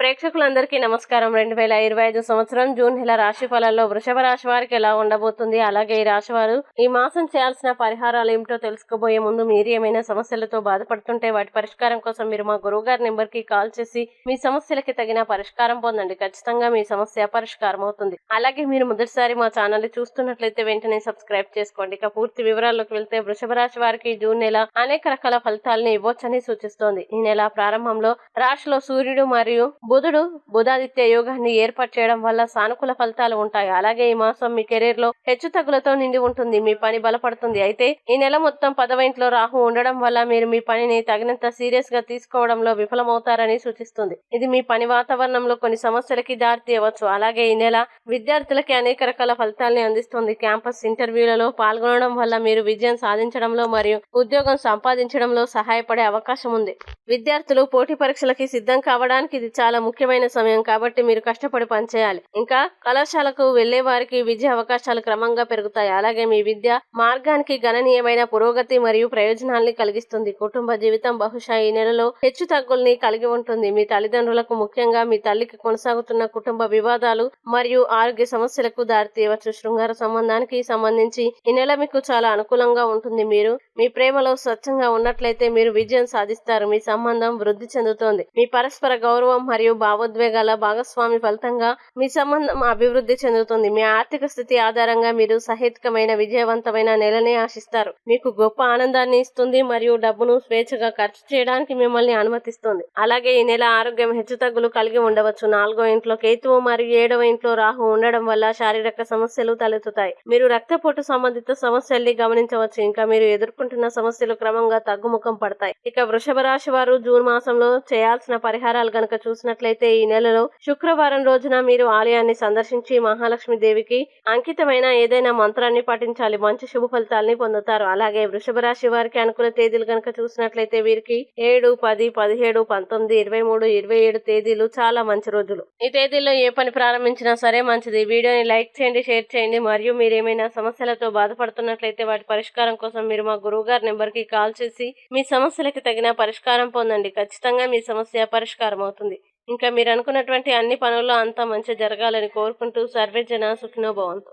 ప్రేక్షకులందరికీ నమస్కారం. 2025 సంవత్సరం జూన్ నెల రాశి ఫలాల్లో వృషభ రాశి వారికి ఎలా ఉండబోతుంది, అలాగే ఈ రాశి వారు ఈ మాసం చేయాల్సిన పరిహారాలు ఏమిటో తెలుసుకోబోయే ముందు మీరు ఏమైనా సమస్యలతో బాధపడుతుంటే వాటి పరిష్కారం కోసం మీరు మా గురువు గారి నెంబర్ కి కాల్ చేసి మీ సమస్యలకి తగిన పరిష్కారం పొందండి. ఖచ్చితంగా మీ సమస్య పరిష్కారం అవుతుంది. అలాగే మీరు మొదటిసారి మా ఛానల్ ని చూస్తున్నట్లయితే వెంటనే సబ్స్క్రైబ్ చేసుకోండి. ఇక పూర్తి వివరాల్లోకి వెళ్తే వృషభ రాశి వారికి జూన్ నెల అనేక రకాల ఫలితాలను ఇవ్వొచ్చని సూచిస్తోంది. ఈ నెల ప్రారంభంలో రాశిలో సూర్యుడు మరియు బుధుడు బుధాదిత్య యోగాన్ని ఏర్పాటు చేయడం వల్ల సానుకూల ఫలితాలు ఉంటాయి. అలాగే ఈ మాసం మీ కెరీర్ లో హెచ్చు తగ్గులతో నిండి ఉంటుంది. మీ పని బలపడుతుంది. అయితే ఈ నెల మొత్తం 10వ ఇంట్లో రాహు ఉండడం వల్ల మీరు మీ పనిని తగినంత సీరియస్ గా తీసుకోవడంలో విఫలమవుతారని సూచిస్తుంది. ఇది మీ పని వాతావరణంలో కొన్ని సమస్యలకి దారి తీయవచ్చు. అలాగే ఈ నెల విద్యార్థులకి అనేక రకాల ఫలితాలని అందిస్తుంది. క్యాంపస్ ఇంటర్వ్యూలలో పాల్గొనడం వల్ల మీరు విజయం సాధించడంలో మరియు ఉద్యోగం సంపాదించడంలో సహాయపడే అవకాశం ఉంది. విద్యార్థులు పోటీ పరీక్షలకి సిద్ధం కావడానికి ఇది చాలా ముఖ్యమైన సమయం కాబట్టి మీరు కష్టపడి పనిచేయాలి. ఇంకా కళాశాలకు వెళ్లే వారికి విద్యా అవకాశాలు క్రమంగా పెరుగుతాయి. అలాగే మీ విద్య మార్గానికి గణనీయమైన పురోగతి మరియు ప్రయోజనాల్ని కలిగిస్తుంది. కుటుంబ జీవితం బహుశా ఈ నెలలో హెచ్చు తగ్గుల్ని కలిగి ఉంటుంది. మీ తల్లిదండ్రులకు, ముఖ్యంగా మీ తల్లికి కొనసాగుతున్న కుటుంబ వివాదాలు మరియు ఆరోగ్య సమస్యలకు దారితీయవచ్చు. శృంగార సంబంధానికి సంబంధించి ఈ నెల మీకు చాలా అనుకూలంగా ఉంటుంది. మీరు మీ ప్రేమలో స్వచ్ఛంగా ఉన్నట్లయితే మీరు విజయం సాధిస్తారు. మీ సంబంధం వృద్ధి చెందుతోంది. మీ పరస్పర గౌరవం మరియు భావోద్వేగాల భాగస్వామి ఫలితంగా మీ సంబంధం అభివృద్ధి చెందుతుంది. మీ ఆర్థిక స్థితి ఆధారంగా మీరు సహేతుకమైన విజయవంతమైన నెలని ఆశిస్తారు. మీకు గొప్ప ఆనందాన్ని ఇస్తుంది మరియు డబ్బును స్వేచ్ఛగా ఖర్చు చేయడానికి మిమ్మల్ని అనుమతిస్తుంది. అలాగే ఈ నెల ఆరోగ్యం హెచ్చుతగ్గులు కలిగి ఉండవచ్చు. 4వ ఇంట్లో కేతువు మరియు 7వ ఇంట్లో రాహు ఉండడం వల్ల శారీరక సమస్యలు తలెత్తుతాయి. మీరు రక్తపోటు సంబంధిత సమస్యల్ని గమనించవచ్చు. ఇంకా మీరు ఎదుర్కొంటున్న సమస్యలు క్రమంగా తగ్గుముఖం పడతాయి. ఇక వృషభ రాశి వారు జూన్ మాసంలో చేయాల్సిన పరిహారాలు గనక చూసినట్లయితే ఈ నెలలో శుక్రవారం రోజున మీరు ఆలయాన్ని సందర్శించి మహాలక్ష్మి దేవికి అంకితమైన ఏదైనా మంత్రాన్ని పఠించాలి. మంచి శుభ ఫలితాలని పొందుతారు. అలాగే వృషభ రాశి వారికి అనుకూల తేదీలు గనక చూసినట్లయితే వీరికి 7, 10, 17, 19, 23, 27 తేదీలు చాలా మంచి రోజులు. ఈ తేదీల్లో ఏ పని ప్రారంభించినా సరే మంచిది. వీడియోని లైక్ చేయండి, షేర్ చేయండి. మరియు మీరు ఏమైనా సమస్యలతో బాధపడుతున్నట్లయితే వాటి పరిష్కారం కోసం మీరు మా గురువు గారి నెంబర్ కి కాల్ చేసి మీ సమస్యలకి తగిన పరిష్కారం పొందండి. ఖచ్చితంగా మీ సమస్య పరిష్కారం అవుతుంది. ఇంకా మీరు అనుకున్నటువంటి అన్ని పనుల్లో అంతా మంచి జరగాలని కోరుకుంటూ సర్వే జన సుఖినో భవంతు.